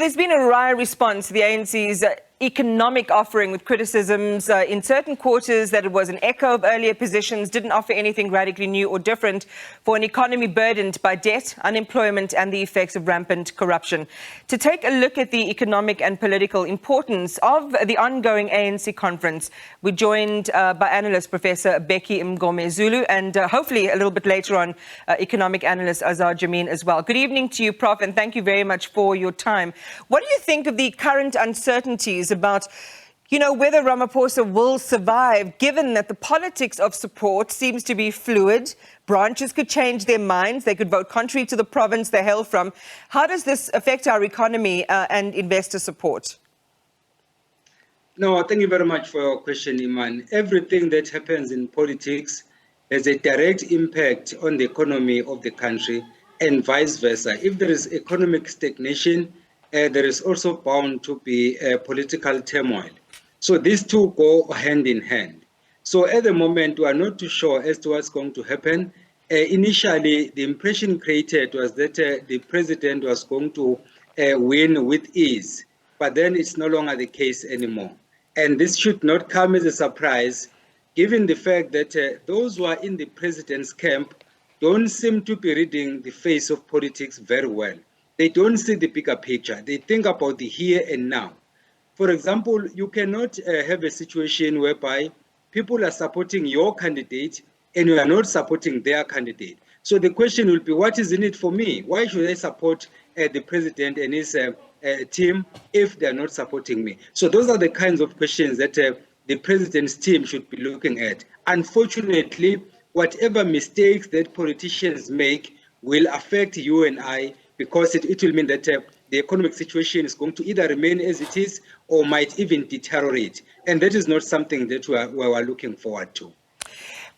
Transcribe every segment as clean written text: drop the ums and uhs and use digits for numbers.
there's been a wry response to the ANC's economic offering, with criticisms in certain quarters that it was an echo of earlier positions, didn't offer anything radically new or different for an economy burdened by debt, unemployment and the effects of rampant corruption. To take a look at the economic and political importance of the ongoing ANC conference, we're joined by analyst Professor Bheki Mngomezulu and hopefully a little bit later on Economic Analyst Azar Jammine as well. Good evening to you, Prof, and thank you very much for your time. What do you think of the current uncertainties about, whether Ramaphosa will survive, given that the politics of support seems to be fluid? Branches could change their minds. They could vote contrary to the province they hail from. How does this affect our economy and investor support? No, thank you very much for your question, Iman. Everything that happens in politics has a direct impact on the economy of the country and vice versa. If there is economic stagnation, there is also bound to be political turmoil. So these two go hand in hand. So at the moment, we are not too sure as to what's going to happen. Initially, the impression created was that the president was going to win with ease, but then it's no longer the case anymore. And this should not come as a surprise, given the fact that those who are in the president's camp don't seem to be reading the face of politics very well. They don't see the bigger picture. They think about the here and now. For example, you cannot have a situation whereby people are supporting your candidate and you are not supporting their candidate. So the question will be, what is in it for me? Why should I support the president and his team if they are not supporting me? So those are the kinds of questions that the president's team should be looking at. Unfortunately, whatever mistakes that politicians make will affect you and I, because it will mean that the economic situation is going to either remain as it is or might even deteriorate. And that is not something that we are looking forward to.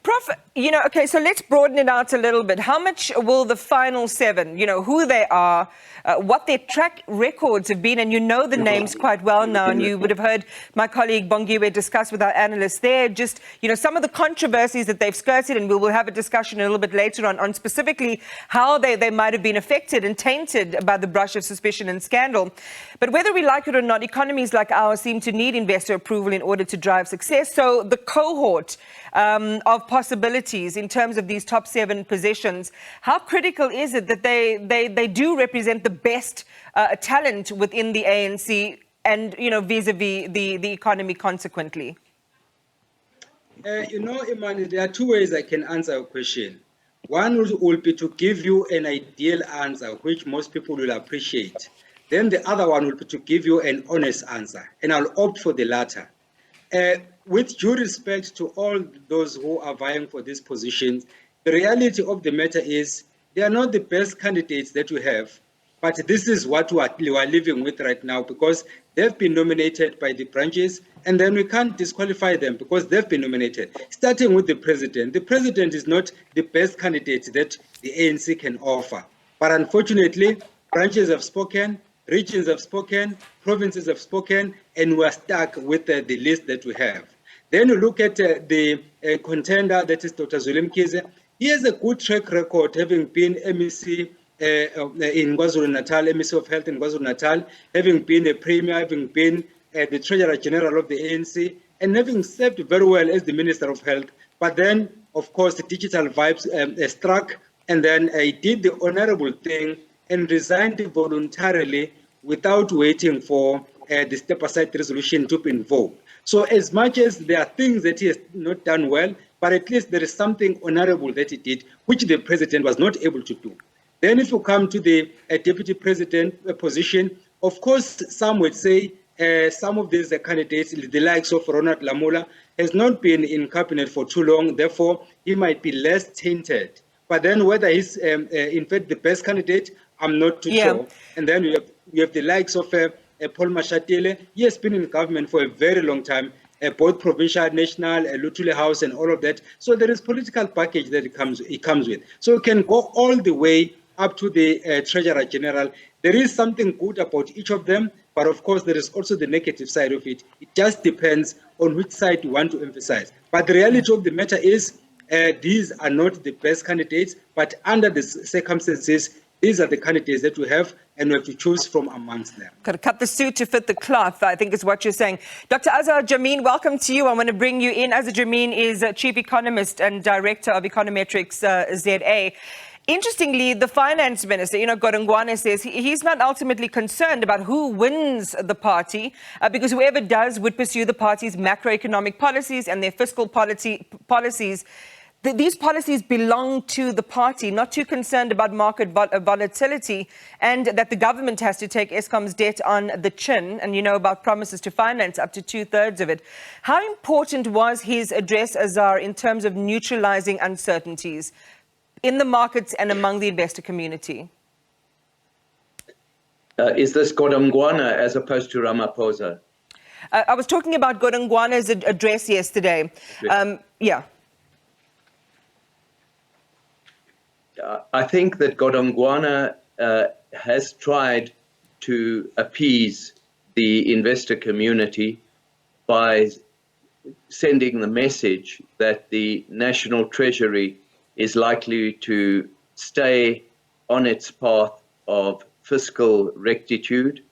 Prof, okay, so let's broaden it out a little bit. How much will the final seven, who they are, what their track records have been, and the names quite well now, and you would have heard my colleague Bongiwe discuss with our analysts there, just, some of the controversies that they've skirted, and we will have a discussion a little bit later on specifically how they might have been affected and tainted by the brush of suspicion and scandal. But whether we like it or not, economies like ours seem to need investor approval in order to drive success. So the cohort of possibilities in terms of these top seven positions, how critical is it that they do represent the best talent within the ANC and, vis-a-vis the economy consequently? Imani, there are two ways I can answer your question. One will be to give you an ideal answer, which most people will appreciate. Then the other one will be to give you an honest answer, and I'll opt for the latter. With due respect to all those who are vying for these positions, the reality of the matter is they are not the best candidates that we have, but this is what we are living with right now, because they've been nominated by the branches, and then we can't disqualify them because they've been nominated. Starting with the president. The president is not the best candidate that the ANC can offer. But unfortunately, branches have spoken, regions have spoken, provinces have spoken, and we're stuck with the list that we have. Then you look at the contender, that is Dr. Zweli Mkhize. He has a good track record, having been MEC in KwaZulu-Natal, MEC of Health in KwaZulu-Natal, having been a premier, having been the Treasurer General of the ANC, and having served very well as the Minister of Health. But then, of course, the digital vibes struck, and then he did the honorable thing and resigned voluntarily without waiting for the step-aside resolution to be invoked. So as much as there are things that he has not done well, but at least there is something honorable that he did, which the president was not able to do. Then if you come to the deputy president position, of course, some would say some of these candidates, the likes of Ronald Lamola, has not been in cabinet for too long, therefore he might be less tainted. But then whether he's in fact the best candidate, I'm not too sure. And then we have the likes of Paul Mashatile. He has been in government for a very long time, both provincial, national, Lutule House, and all of that. So there is political package that it comes with. So it can go all the way up to the Treasurer General. There is something good about each of them, but of course there is also the negative side of it. It just depends on which side you want to emphasize. But the reality of the matter is these are not the best candidates, but under the circumstances, These are the candidates that we have, and we have to choose from amongst them. Got to cut the suit to fit the cloth, I think is what you're saying. Dr. Azar Jammine, welcome to you. I want to bring you in. Azar Jammine is Chief Economist and Director of Econometrics ZA. Interestingly, the Finance Minister, Godongwana, says he's not ultimately concerned about who wins the party because whoever does would pursue the party's macroeconomic policies and their fiscal policies. These policies belong to the party, not too concerned about market volatility, and that the government has to take Eskom's debt on the chin, and about promises to finance up to 2/3 of it. How important was his address, Azar, in terms of neutralizing uncertainties in the markets and among the investor community? Is this Godongwana as opposed to Ramaphosa? I was talking about Godongwana's address yesterday. Yeah. I think that Godongwana has tried to appease the investor community by sending the message that the National Treasury is likely to stay on its path of fiscal rectitude,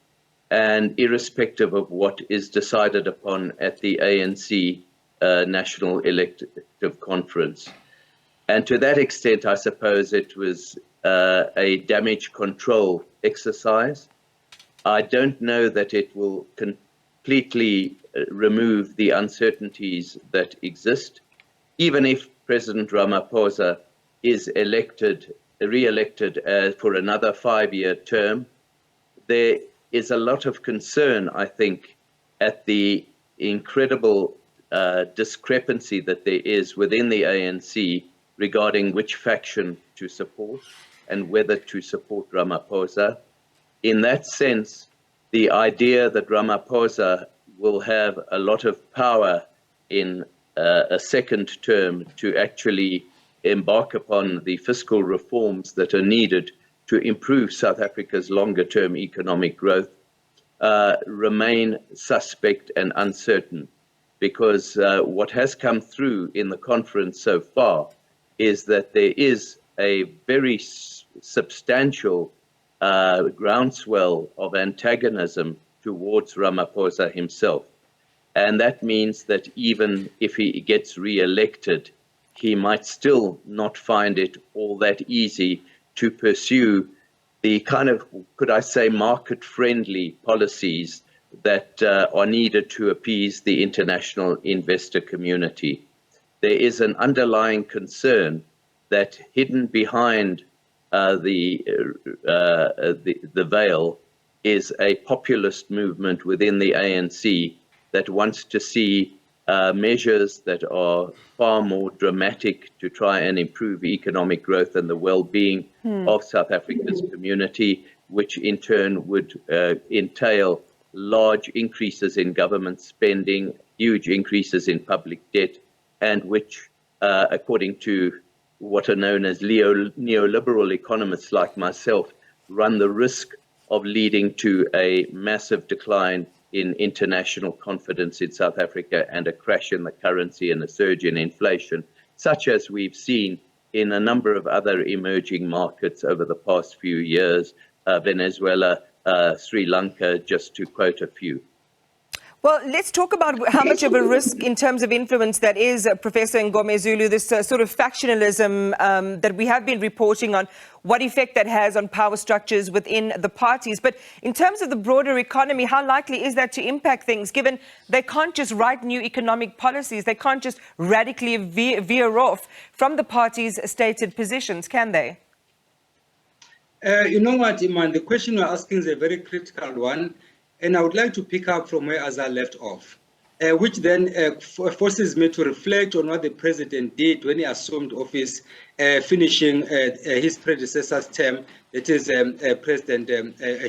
and irrespective of what is decided upon at the ANC National Elective Conference. And to that extent, I suppose it was a damage control exercise. I don't know that it will completely remove the uncertainties that exist. Even if President Ramaphosa is re-elected for another 5-year term, there is a lot of concern, I think, at the incredible discrepancy that there is within the ANC regarding which faction to support and whether to support Ramaphosa. In that sense, the idea that Ramaphosa will have a lot of power in a second term to actually embark upon the fiscal reforms that are needed to improve South Africa's longer-term economic growth remain suspect and uncertain, because what has come through in the conference so far is that there is a very substantial groundswell of antagonism towards Ramaphosa himself. And that means that even if he gets re-elected, he might still not find it all that easy to pursue the kind of, could I say, market-friendly policies that are needed to appease the international investor community. There is an underlying concern that hidden behind the veil is a populist movement within the ANC that wants to see measures that are far more dramatic to try and improve economic growth and the well-being of South Africa's community, which in turn would entail large increases in government spending, huge increases in public debt, and which, according to what are known as neoliberal economists like myself, run the risk of leading to a massive decline in international confidence in South Africa and a crash in the currency and a surge in inflation, such as we've seen in a number of other emerging markets over the past few years, Venezuela, Sri Lanka, just to quote a few. Well, let's talk about how much of a risk in terms of influence that is, Professor Mngomezulu, this sort of factionalism that we have been reporting on, what effect that has on power structures within the parties. But in terms of the broader economy, how likely is that to impact things, given they can't just write new economic policies, they can't just radically veer off from the party's stated positions, can they? You know what, Iman, the question you're asking is a very critical one. And I would like to pick up from where Azar left off, which then forces me to reflect on what the president did when he assumed office, finishing his predecessor's term, that is President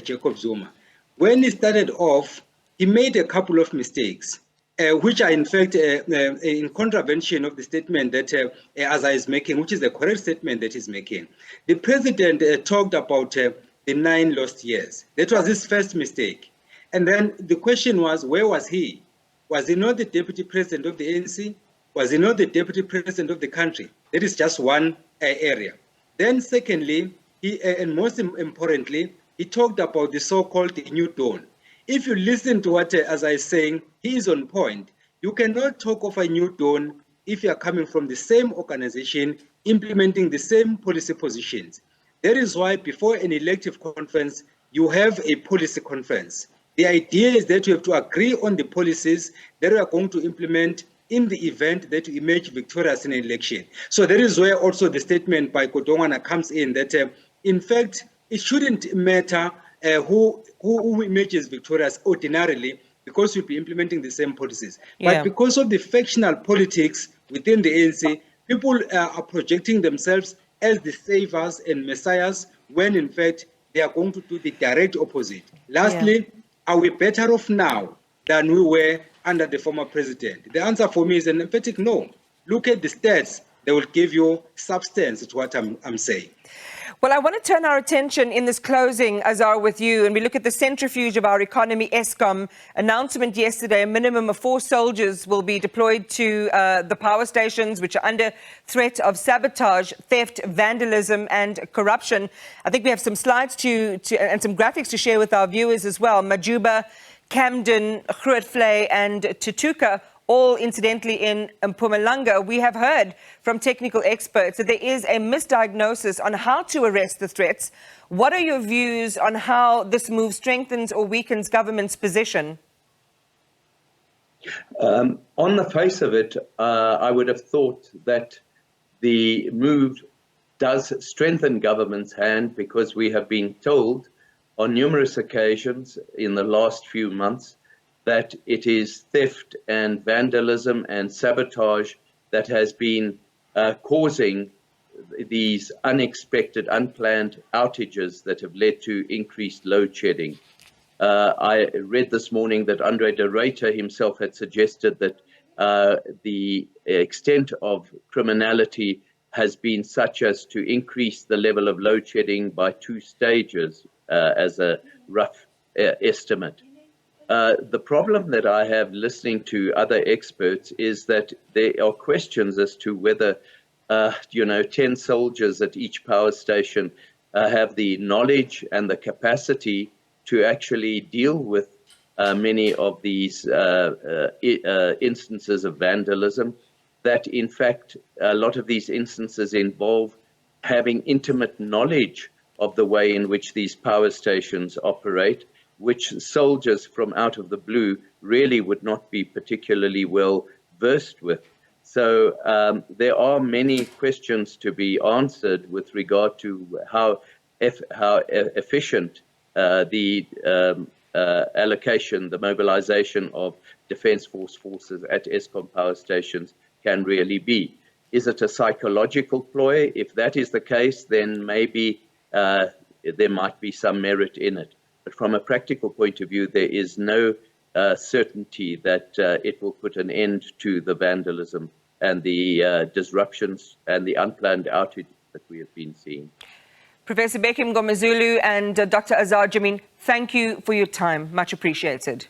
Jacob Zuma. When he started off, he made a couple of mistakes, which are in fact in contravention of the statement that Azar is making, which is the correct statement that he's making. The president talked about the 9 lost years. That was his first mistake. And then the question was, where was he? Was he not the deputy president of the ANC? Was he not the deputy president of the country? That is just one area. Then secondly, and most importantly, he talked about the so-called New Dawn. If you listen to what Azar is saying, he is on point. You cannot talk of a New Dawn if you are coming from the same organization, implementing the same policy positions. That is why before an elective conference, you have a policy conference. The idea is that you have to agree on the policies that we are going to implement in the event that you emerge victorious in an election. So that is where also the statement by Godongwana comes in that, in fact, it shouldn't matter who emerges victorious ordinarily, because you'll be implementing the same policies. Yeah. But because of the factional politics within the ANC, people are projecting themselves as the savers and messiahs, when in fact they are going to do the direct opposite. Lastly, are we better off now than we were under the former president? The answer for me is an emphatic no. Look at the stats. They will give you substance to what I'm saying. Well, I want to turn our attention in this closing, Azar, with you, and we look at the centrifuge of our economy, Eskom. Announcement yesterday, a minimum of 4 soldiers will be deployed to the power stations, which are under threat of sabotage, theft, vandalism and corruption. I think we have some slides and some graphics to share with our viewers as well. Majuba, Camden, Grootfontein and Tutuka, all incidentally in Mpumalanga. We have heard from technical experts that there is a misdiagnosis on how to arrest the threats. What are your views on how this move strengthens or weakens government's position? On the face of it, I would have thought that the move does strengthen government's hand, because we have been told on numerous occasions in the last few months that it is theft and vandalism and sabotage that has been causing these unexpected, unplanned outages that have led to increased load shedding. I read this morning that Andre de Ruyter himself had suggested that the extent of criminality has been such as to increase the level of load shedding by 2 stages as a rough estimate. The problem that I have listening to other experts is that there are questions as to whether, 10 soldiers at each power station have the knowledge and the capacity to actually deal with many of these instances of vandalism, that in fact a lot of these instances involve having intimate knowledge of the way in which these power stations operate, which soldiers from out of the blue really would not be particularly well versed with. So there are many questions to be answered with regard to how efficient the allocation, the mobilization of Defence forces at Eskom power stations can really be. Is it a psychological ploy? If that is the case, then maybe there might be some merit in it. But from a practical point of view, there is no certainty that it will put an end to the vandalism and the disruptions and the unplanned outage that we have been seeing. Professor Bheki Mngomezulu and Dr. Azar Jammine, thank you for your time. Much appreciated.